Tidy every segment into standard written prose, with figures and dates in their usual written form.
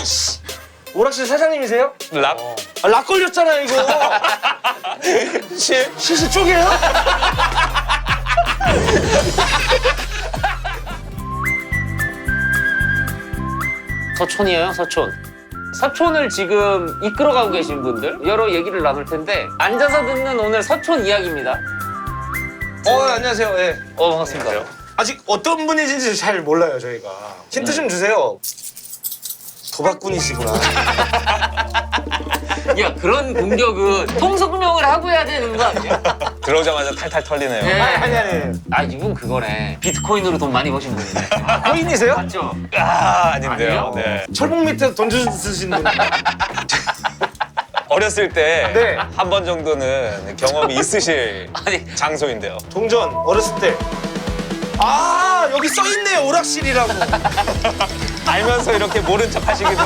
아이씨. 오락실 사장님이세요? 락? 아, 락 걸렸잖아요 이거. 시시 쪽이에요? 서촌이에요, 서촌. 서촌을 지금 이끌어가고 계신 분들 여러 얘기를 나눌 텐데 앉아서 듣는 오늘 서촌 이야기입니다. 안녕하세요. 예. 반갑습니다. 안녕하세요. 아직 어떤 분이신지 잘 몰라요 저희가. 힌트 좀 주세요. 도박꾼이시구나. 야, 그런 공격은 통성명을 하고 해야 되는 거 아니야? 들어오자마자 탈탈 털리네요. 네. 아니. 아, 이분 그거네. 비트코인으로 돈 많이 버신 분이네. 코인이세요? 맞죠? 아닌데요. 아니에요? 네. 철봉 밑에 돈 쓰시는 분. 어렸을 때 네. 한 번 정도는 경험이 있으실 아니, 장소인데요. 동전 어렸을 때. 아 여기 써 있네요 오락실이라고. 알면서 이렇게 모른 척 하시기도.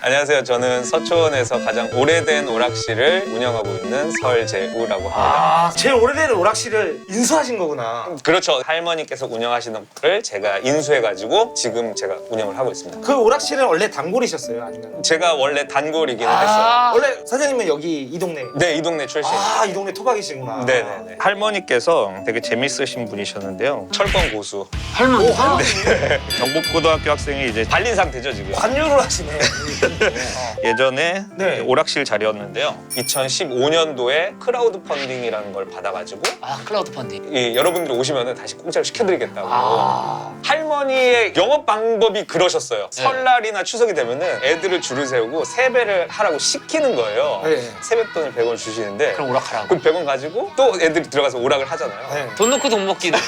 안녕하세요. 저는 서촌에서 가장 오래된 오락실을 운영하고 있는 설재우라고 합니다. 아 제일 오래된 오락실을 인수하신 거구나. 그렇죠. 할머니께서 운영하시는 거를 제가 인수해가지고 지금 제가 운영을 하고 있습니다. 그 오락실은 원래 단골이셨어요 아니면? 제가 원래 단골이기는 했어요. 원래 사장님은 여기 이 동네. 네, 이 동네 출신. 이 동네 토박이시구나. 네네네. 할머니께서 되게 재밌으신 분이셨는데요. 철권 고수. 할머니. 경북고등학교 학생이 이제 발린 상태죠, 지금. 관여를 하시네. 예전에 네. 오락실 자리였는데요. 2015년도에 크라우드 펀딩이라는 걸 받아가지고 아, 클라우드 펀딩. 여러분들이 오시면 다시 공짜로 시켜드리겠다고. 아. 할머니의 영업 방법이 그러셨어요. 네. 설날이나 추석이 되면은 애들을 줄을 세우고 세배를 하라고 시키는 거예요. 네. 세뱃돈을 100원 주시는데 그럼 오락하라고. 그 100원 가지고 또 애들이 들어가서 오락을 하잖아요. 네. 돈 넣고 돈 먹기는.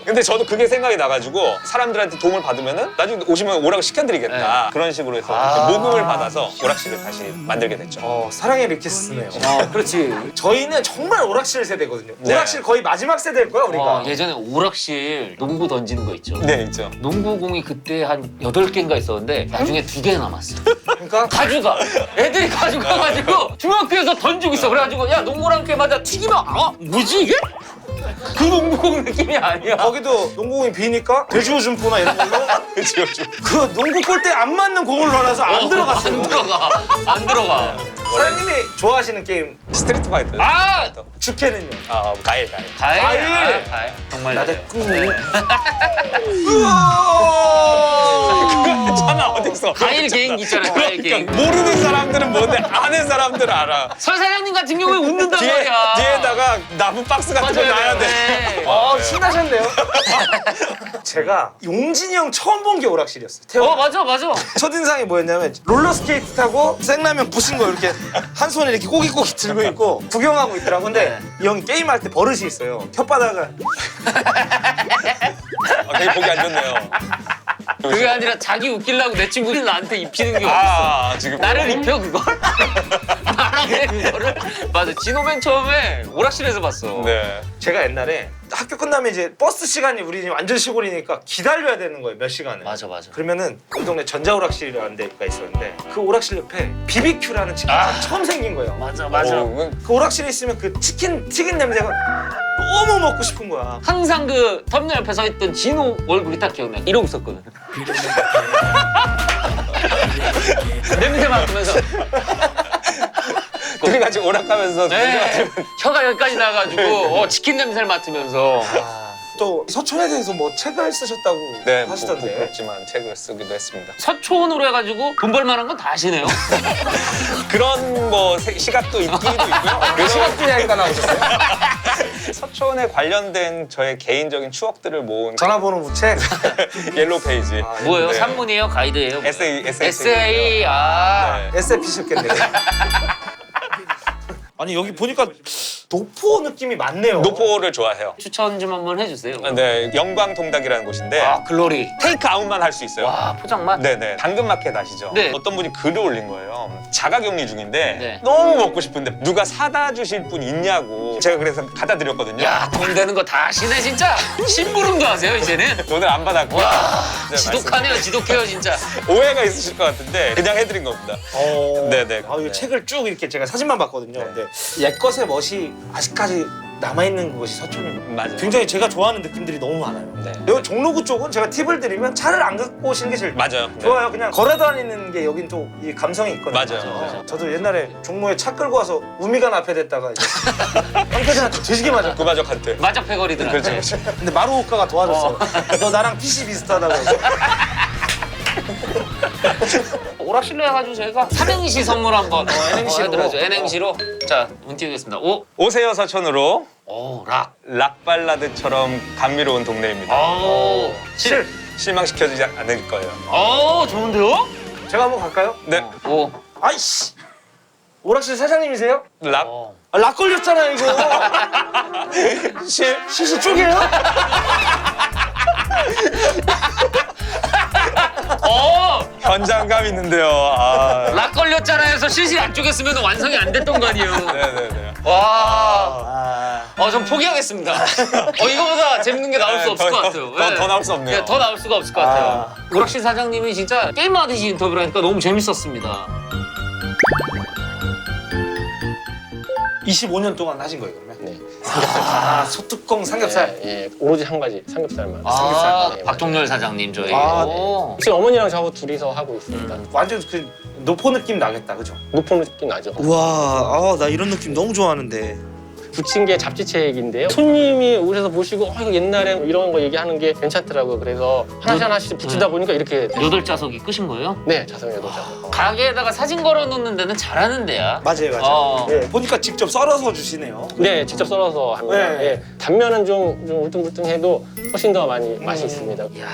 근데 저도 그게 생각이 나가지고 사람들한테 도움을 받으면은 나중에 오시면 오락을 시켜드리겠다. 그런 식으로 해서 이렇게 모금을 받아서 오락실을 다시 만들게 됐죠. 사랑의 리키스네요. 그렇지. 저희는 정말 오락실 세대거든요. 네. 오락실 거의 마지막 세대일 거야 우리가. 예전에 오락실 농구 던지는 거 있죠. 네, 있죠. 농구공이 그때 한 8개인가 있었는데 나중에 2개 남았어. 그러니까 가져가. 애들이 가져가가지고 중학교에서 던지고 있어. 그래가지고 야 농구랑 게 맞아 튀기면 뭐지 이게? 그 농구공 느낌이 아니야. 거기도 농구공이 비니까 돼지오줌포나 이런 걸로 그치, 요즘. 그 농구 골대 안 맞는 공을 넣어놔서 안 들어갔어요. 안 들어가. 안 들어가. 사장님이 좋아하시는 게임 스트리트 파이터. 주캐는요? 가일. 가일. 가일. 가일. 정말 나의 꿈. 괜찮아, 어딨어. 가일 개인기 있잖아요. 가일 개인기. 모르는 사람들은 뭔데 아는 사람들은 알아. 설 사장님 같은 경우에 웃는단 말이야. 뒤에다가 나무 박스 같은 거 놔야 돼. 네. 신나셨네요. 제가 용진이 형 처음 본 게 오락실이었어요. 태어. 맞아. 첫인상이 뭐였냐면 롤러스케이트 타고 생라면 부신 거 이렇게 한 손에 이렇게 꼬깃꼬깃 들고 있고 구경하고 있더라고. 근데 이 형이 게임할 때 버릇이 있어요. 혓바닥을 되게 보기 안 좋네요. 그게 아니라 자기 웃기려고 내 친구들 나한테 입히는 게 어딨어. 지금 나를 입혀 그걸? 나랑 해 그거를? 맞아. 진호 맨 처음에 오락실에서 봤어. 네. 제가 옛날에 학교 끝나면 이제 버스 시간이 우리 완전 시골이니까 기다려야 되는 거예요. 몇 시간을. 맞아. 그러면은 그 동네 전자오락실이라는 데가 있었는데 그 오락실 옆에 BBQ라는 치킨 처음 생긴 거예요. 맞아. 그 오락실에 있으면 그 치킨 튀긴 냄새가 너무 먹고 싶은 거야. 항상 그 터미널 옆에 서 있던 진호 얼굴이 딱 기억나. 이러고 있었거든. 냄새 맡으면서. 둘이 같이 오락하면서 네. 혀가 여기까지 나가지고 치킨 냄새를 맡으면서. 또 서촌에 대해서 뭐 책을 쓰셨다고 네, 하시던데. 부끄럽지만 책을 쓰기도 했습니다. 서촌으로 해가지고 돈 벌만한 건 다 아시네요. 그런 뭐 시각도 있기도 있고요. 몇 시간 분야인가 나오셨어요? 서촌에 관련된 저의 개인적인 추억들을 모은 전화번호 책. 옐로우 페이지. 뭐예요? 네. 산문이에요? 가이드예요? 에세이. 에세이. 네. SFP셨겠네요. 아니 여기 보니까 노포 느낌이 많네요. 노포를 좋아해요. 추천 좀 한번 해주세요. 네, 영광통닭이라는 곳인데 글로리. 테이크 아웃만 할 수 있어요. 와, 포장만? 네네. 당근마켓 아시죠? 네. 어떤 분이 글을 올린 거예요. 자가격리 중인데 네. 너무 먹고 싶은데 누가 사다 주실 분 있냐고. 제가 그래서 갖다 드렸거든요. 야, 돈 되는 거 다 아시네, 진짜. 심부름도 하세요, 이제는. 돈을 안 받았고요. 와, 네, 지독하네요, 지독해요, 진짜. 오해가 있으실 것 같은데 그냥 해드린 겁니다. 네네. 이 네. 책을 쭉 이렇게 제가 사진만 봤거든요. 네. 근데 옛것의 멋이 아직까지 남아있는 곳이 서촌입니다. 맞아요. 굉장히 제가 좋아하는 느낌들이 너무 많아요. 네. 여기 종로구 쪽은 제가 팁을 드리면 차를 안 갖고 오시는 게 제일 맞아요. 네. 좋아요. 그냥 걸어 다니는 게 여긴 또 이 감성이 있거든요. 맞아요. 저도 옛날에 종로에 차 끌고 와서 우미관 앞에 댔다가 이제 황태진한테 뒤지게 맞았고. 구마적한테. 맞아 패거리들한테. 그렇죠. 근데 마루오카가 도와줬어. 너 나랑 PC 비슷하다고 해서. 오락실로 해가지고 저희가 삼행시 선물 한번 N행시로. 해드려야죠. N행시로. 자, 문 띄우겠습니다. 오, 오세요 서촌으로. 오, 락. 락 발라드처럼 감미로운 동네입니다. 오, 칠. 실망시켜주지 않을 거예요. 오, 좋은데요? 제가 한번 갈까요? 네. 오. 아이씨. 오락실 사장님이세요? 락. 아, 락 걸렸잖아요 이거. 시시 쪽이에요? 현장감 있는데요. 아. 락 걸렸잖아 해서 실실 안 쪼갰으면 완성이 안 됐던 거 아니에요? 네네네. 와. 전 포기하겠습니다. 이거보다 재밌는 게 나올 수 없을 것 같아요. 더 나올 수 없네요. 더 나올 수가 없을 것 같아요. 오락실 사장님이 진짜 게임하듯이 인터뷰를 하니까 너무 재밌었습니다. 25년 동안 하신 거예요 그러면? 네. 소뚜껑 삼겹살. 예, 오로지 한 가지 삼겹살만. 네, 박종렬 사장님 저희. 아, 오. 지금 어머니랑 저하고 둘이서 하고 있습니다. 완전 그 노포 느낌 나겠다, 그죠? 높은 느낌 나죠. 우와, 나 이런 느낌 너무 좋아하는데. 붙인 게 잡지책인데요. 손님이 오셔서 보시고 이거 옛날에 이런 거 얘기하는 게 괜찮더라고요. 그래서 하나씩 붙이다 보니까 이렇게 됐어요. 여덟 자석이 끝인 거예요? 네, 자성이 8자석. 가게에다가 사진 걸어 놓는 데는 잘하는 데야. 맞아요. 네, 보니까 직접 썰어서 주시네요. 네, 직접 썰어서 합니다. 네. 예, 단면은 좀 울퉁불퉁해도 훨씬 더 많이 맛이 있습니다. 이야.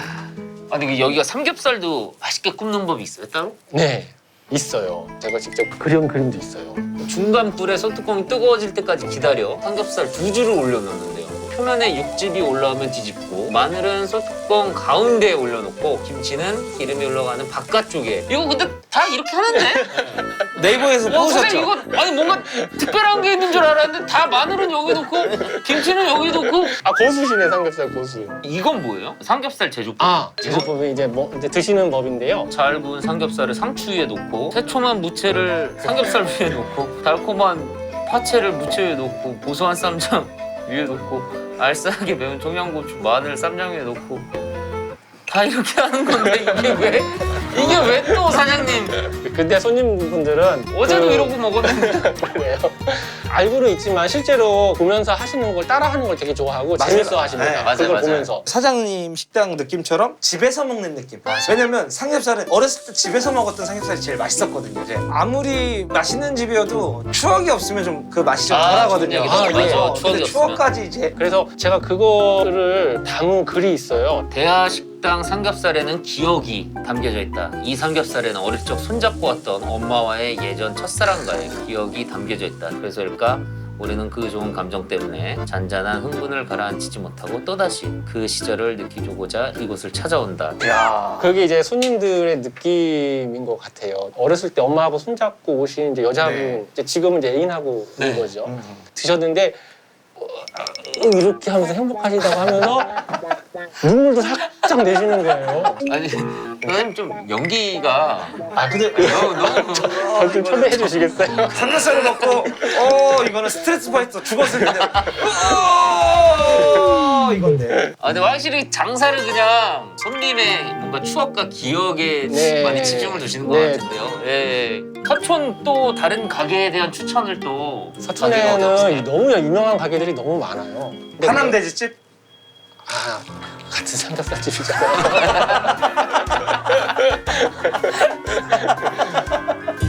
근데 여기가 삼겹살도 맛있게 굽는 법이 있어요, 따로? 네, 있어요. 제가 직접 그린 그림도 있어요. 중간 불에 소뚜껑이 뜨거워질 때까지 기다려 삼겹살 2줄을 올려놓는데요. 표면에 육즙이 올라오면 뒤집고 마늘은 소뚜껑 가운데에 올려놓고 김치는 기름이 올라가는 바깥쪽에. 이거 근데 다 이렇게 하는데? 네이버에서 선생님 보셨죠? 이거 뭔가 특별한 게 있는 줄 알았는데 다 마늘은 여기 놓고 김치는 여기 놓고. 고수시네, 삼겹살 고수. 이건 뭐예요? 삼겹살 제조법. 제조법이 이제 이제 드시는 법인데요. 잘 구운 삼겹살을 상추 위에 놓고 새초만 무채를 삼겹살 위에 놓고 달콤한 파채를 무채 위에 놓고 고소한 쌈장 위에 놓고 알싸하게 매운 청양고추 마늘 쌈장 위에 놓고 다 이렇게 하는 건데 이게 왜 또 사장님 근데 손님분들은 어제도 이러고 먹었는데. 그래요. 알고는 있지만 실제로 보면서 하시는 걸 따라하는 걸 되게 좋아하고 재밌어 하십니다. 네, 맞아요, 그걸 맞아요. 보면서. 사장님 식당 느낌처럼 집에서 먹는 느낌. 왜냐면 삼겹살은 어렸을 때 집에서 먹었던 삼겹살이 제일 맛있었거든요. 이제 아무리 맛있는 집이어도 추억이 없으면 좀 그 맛이 좀 덜하거든요. 좋은 얘기다. 맞아, 추억이 근데 없으면. 추억까지 이제 그래서 제가 그거를 담은 글이 있어요. 대하식당 삼겹살에는 기억이 담겨져 있다. 이 삼겹살에는 어릴 적 손잡고 왔던 엄마와의 예전 첫사랑과의 기억이 담겨져 있다. 그래서일까 우리는 그 좋은 감정 때문에 잔잔한 흥분을 가라앉히지 못하고 또다시 그 시절을 느끼고자 이곳을 찾아온다. 그게 이제 손님들의 느낌인 것 같아요. 어렸을 때 엄마하고 손잡고 오신 이제 여자분, 네. 이제 지금은 이제 애인하고 네. 있는 거죠. 드셨는데 이렇게 하면서 행복하시다고 하면서 눈물도 살짝 내시는 거예요. 아니 선생님 좀 연기가 근데 너무 저 좀 초대해 주시겠어요? 삼겹살을 먹고 이거는 스트레스 파이터 죽었을 때 이건데. 근데 확실히 장사를 그냥 손님의 뭔가 추억과 기억에 네. 많이 집중을 두시는 것 네. 같은데요. 예. 서촌 또 다른 가게에 대한 추천을 또 가게가 어디 서촌에는 없어요? 너무 유명한 가게들이 너무 많아요. 근데 하남 돼지집? 같은 삼겹살집이잖아요.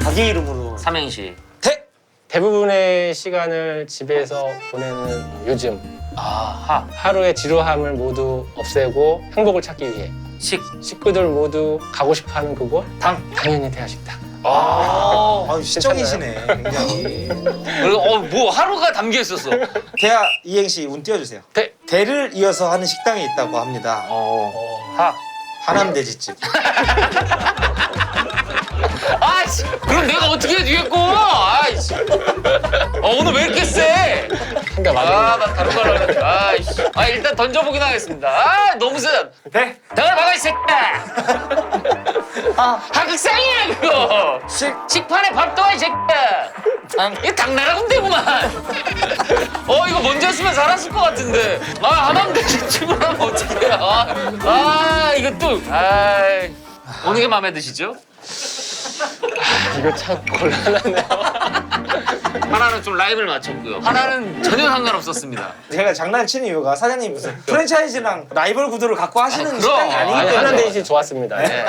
가게 이름으로 삼행시. 대부분의 시간을 집에서 보내는 요즘 하루의 지루함을 모두 없애고 행복을 찾기 위해 식구들 모두 가고 싶어하는 그곳 당연히 대하식당. 시청이시네 굉장히. 그리고 뭐 하루가 담겨 있었어. 대하 이행시 운 띄워주세요. 대를 이어서 하는 식당이 있다고 합니다. 하남 돼지집. 아이씨, 그럼 내가 어떻게 해주겠고? 아이씨. 오늘 왜 이렇게 세? 한가 맞아요. 나 다른 걸 하려고. 아이씨. 일단 던져보긴 하겠습니다. 너무 세다. 대 대가리 막아, 이 새끼야. 하극상이야, 그거. 식판에 밥 떠와, 이 새끼야. 이게 당나라 군대구만. 이거 먼저 했으면 살았을 것 같은데. 하나인데 집을 하면 어떡해. 이거 또. 어느 게 마음에 드시죠? 이거 참 곤란하네요. 하나는 좀 라임을 맞췄고요. 하나는 전혀 상관없었습니다. 제가 장난치는 이유가 사장님 무슨 프랜차이즈랑 라이벌 구도를 갖고 하시는 그럼. 식당이 아니기 때문에. 하나데이지 좋았습니다. 네.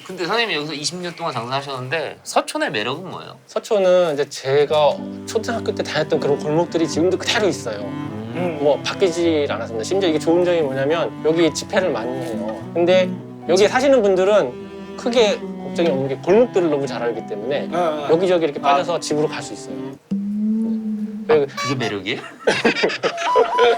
근데 선생님이 여기서 20년 동안 장사하셨는데 서촌의 매력은 뭐예요? 서초는 이제 제가 초등학교 때 다녔던 그런 골목들이 지금도 그대로 있어요. 뭐 바뀌지 않았습니다. 심지어 이게 좋은 점이 뭐냐면 여기 집회를 많이 해요. 근데 여기 사시는 분들은 크게 걱정이 없는 게 골목들을 너무 잘 알기 때문에 여기저기 이렇게 빠져서 집으로 갈 수 있어요. 그게 매력이에요?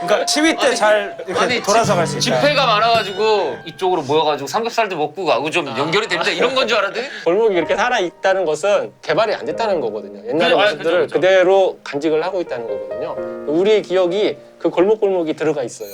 그러니까 시위 때 잘 이렇게 돌아서 갈 수 있다. 집회가 많아가지고 이쪽으로 모여가지고 삼겹살도 먹고 가고 좀 연결이 됩니다. 이런 건 줄 알았더니 골목이 이렇게 살아 있다는 것은 개발이 안 됐다는 거거든요. 옛날 그죠, 모습들을 그죠. 그대로 간직을 하고 있다는 거거든요. 우리의 기억이 그 골목골목이 들어가 있어요.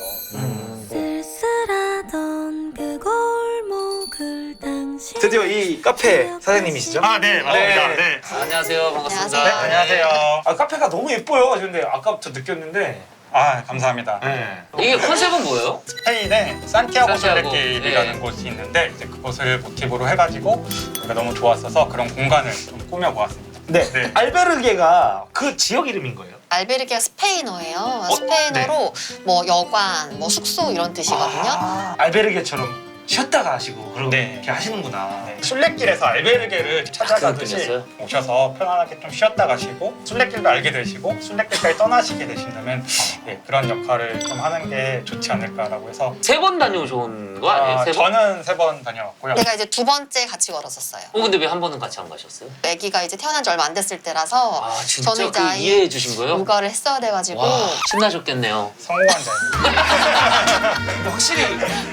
쓸쓸하던 그 골목을 당신 드디어 이 카페 사장님이시죠? 아, 네, 맞습니다. 네. 네. 안녕하세요. 반갑습니다. 안녕하세요. 안녕하세요. 카페가 너무 예뻐요. 근데 아까부터 느꼈는데. 아, 감사합니다. 네. 이게 컨셉은 뭐예요? 스페인에 산티아고 산티아고, 순례길이라는 네. 곳이 있는데 이제 그곳을 모티브로 해가지고 우리가 너무 좋았어서 그런 공간을 좀 꾸며보았습니다. 네. 네. 알베르게가 그 지역 이름인 거예요? 알베르게가 스페인어예요. 스페인어로 뭐 여관, 뭐 숙소 이런 뜻이거든요. 알베르게처럼 쉬었다가 하시고 그러고 네. 이렇게 하시는구나. 네. 순례길에서 알베르게를 그 찾아가듯이 느낌이었어요? 오셔서 편안하게 좀 쉬었다 가시고 순례길도 알게 되시고 순례길까지 떠나시게 되신다면 네, 그런 역할을 좀 하는 게 좋지 않을까라고 해서 3번 다녀오신 거 아니에요? 3번? 저는 3번 다녀왔고요. 제가 이제 2번째 같이 걸었었어요. 근데 왜 한 번은 같이 안 가셨어요? 아기가 이제 태어난 지 얼마 안 됐을 때라서 진짜 저는 이제 그 아이 이해해 주신 거예요? 육아를 했어야 돼가지고 와, 신나셨겠네요. 성공한 자입니다. 확실히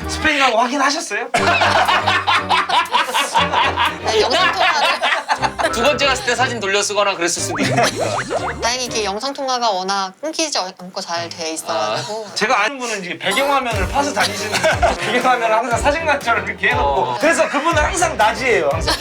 스페인어라고 확인하셨어요? 네, 영상 통화를 두 번째 갔을 때 사진 돌려 쓰거나 그랬을 수도 있고. 다행히 이게 영상 통화가 워낙 끊기지 않고 잘 돼 있어가지고 제가 아는 분은 이제 배경화면을 파서 다니시는 배경화면을 항상 사진관처럼 이렇게 해놓고 그래서 그분은 항상 낮이에요. 항상.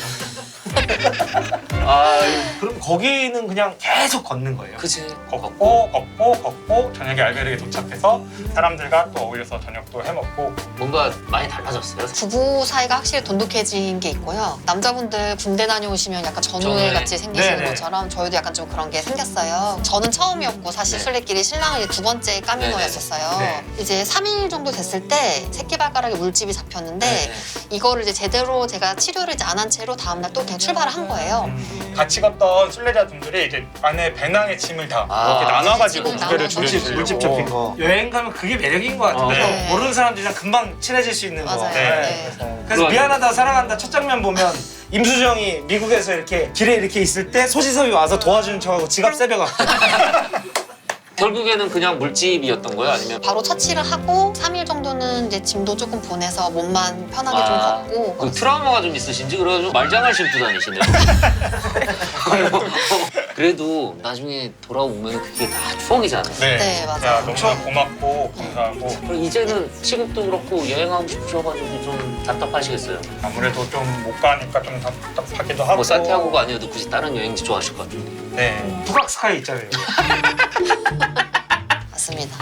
그럼 거기는 그냥 계속 걷는 거예요? 그치. 걷고 저녁에 알베르게 도착해서 사람들과 또 어울려서 저녁도 해먹고 뭔가 많이 달라졌어요. 부부 사이가 확실히 돈독해진 게 있고요. 남자분들 군대 다녀오시면 약간 전우회 전우회. 같이 생기시는 네네. 것처럼 저희도 약간 좀 그런 게 생겼어요. 저는 처음이었고 사실 네. 순례길이 신랑은 이제 2번째 까미노였었어요. 네네. 이제 3일 정도 됐을 때 새끼발가락에 물집이 잡혔는데 네. 이거를 이제 제대로 제가 치료를 이제 안 한 채로 다음날 또 그냥 출발을 한 거예요. 같이 걷던 순례자분들이 이제 안에 배낭에 짐을 다 이렇게 나눠가지고 짐을 무게를 나눠서 줄여주려고 물집 접힌 거. 여행 가면 그게 매력인 것 같은데 네. 모르는 사람들이랑 금방 친해질 수 있는 거. 맞아요. 네. 네. 그래서 그거 미안하다 사랑한다 첫 장면 보면 임수정이 미국에서 이렇게 길에 이렇게 있을 때 소지섭이 와서 도와주는 척하고 지갑 세벼갖고 결국에는 그냥 물집이었던 거예요? 아니면 바로 처치를 하고 3일 정도는 이제 짐도 조금 보내서 몸만 편하게 좀 걷고 그 트라우마가 좀 있으신지 그래가지고 말장난 싣고 다니시네요. 그래도 나중에 돌아오면 그게 다 추억이잖아요. 네, 맞아요. 야, 너무 고맙고 감사하고 그리고 이제는 시국도 그렇고 여행하고 싶으셔가지고 좀 답답하시겠어요. 아무래도 좀 못 가니까 좀 답답하기도 하고 뭐 산티아고가 아니어도 굳이 다른 여행지 좋아하실 것 같은데. 네. 북악 스카이 있잖아요. 맞습니다.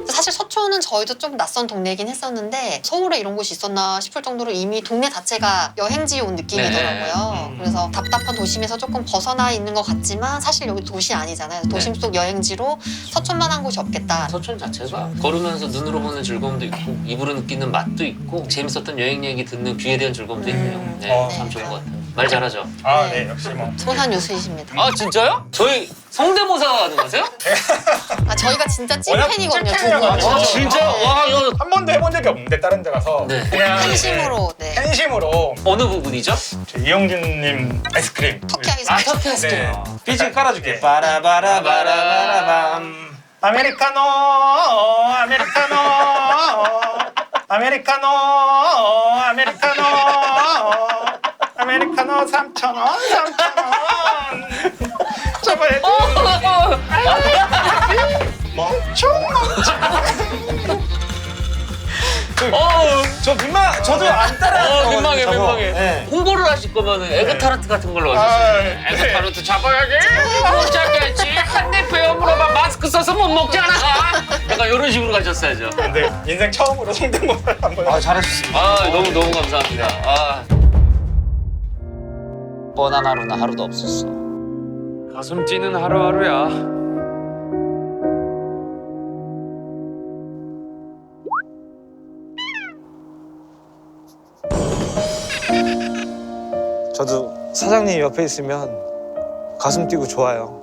사실 서초는 저희도 좀 낯선 동네이긴 했었는데 서울에 이런 곳이 있었나 싶을 정도로 이미 동네 자체가 여행지에 온 느낌이더라고요. 그래서 답답한 도심에서 조금 벗어나 있는 것 같지만 사실 여기 도시 아니잖아요. 도심 속 여행지로 서촌만한 곳이 없겠다. 서촌 자체가 걸으면서 눈으로 보는 즐거움도 있고 입으로 느끼는 맛도 있고 재밌었던 여행 얘기 듣는 귀에 대한 즐거움도 있네요. 네, 참 좋은 것 같아요. 말 잘하죠? 아, 네, 역시 뭐. 소산 유수이십니다. 아 진짜요? 저희 성대모사 하는 거세요? 아, 저희가 진짜 워낙 찐팬이거든요. 두 찐팬이어가지고. 분. 아, 진짜? 와 이거 한 번도 해본 적이 없는데 다른 데 가서 네. 그냥 팬심으로 네. 팬심으로 어느 부분이죠? 저 이용진님 아이스크림 터키 아이스크림. 터키 아이스크림. 네. 삐지 깔아줄게. 네. 빠라바라바라바라밤. 아메리카노 아메리카노 아메리카노 아메리카노 아메리카노 3,000원 3,000원 저번에 멈춰 저 민망. 저도 안 따라. 민망해 민망해. 네. 홍보를 하실 거면은 에그타르트 같은 걸로 하셨어요. 에그타르트 잡아야지. 못 잡겠지. 한 대 배워 물어봐. 마스크 써서 못 먹잖아. 약간 이런 식으로 가셨어야죠. 근데 인생 처음으로 성대모사를 한번 아 잘하셨습니다. 아 너무 감사합니다. 아. 뻔한 하루는 하루도 없었어. 가슴 찌는 하루하루야. 저도 사장님 옆에 있으면 가슴 뛰고 좋아요.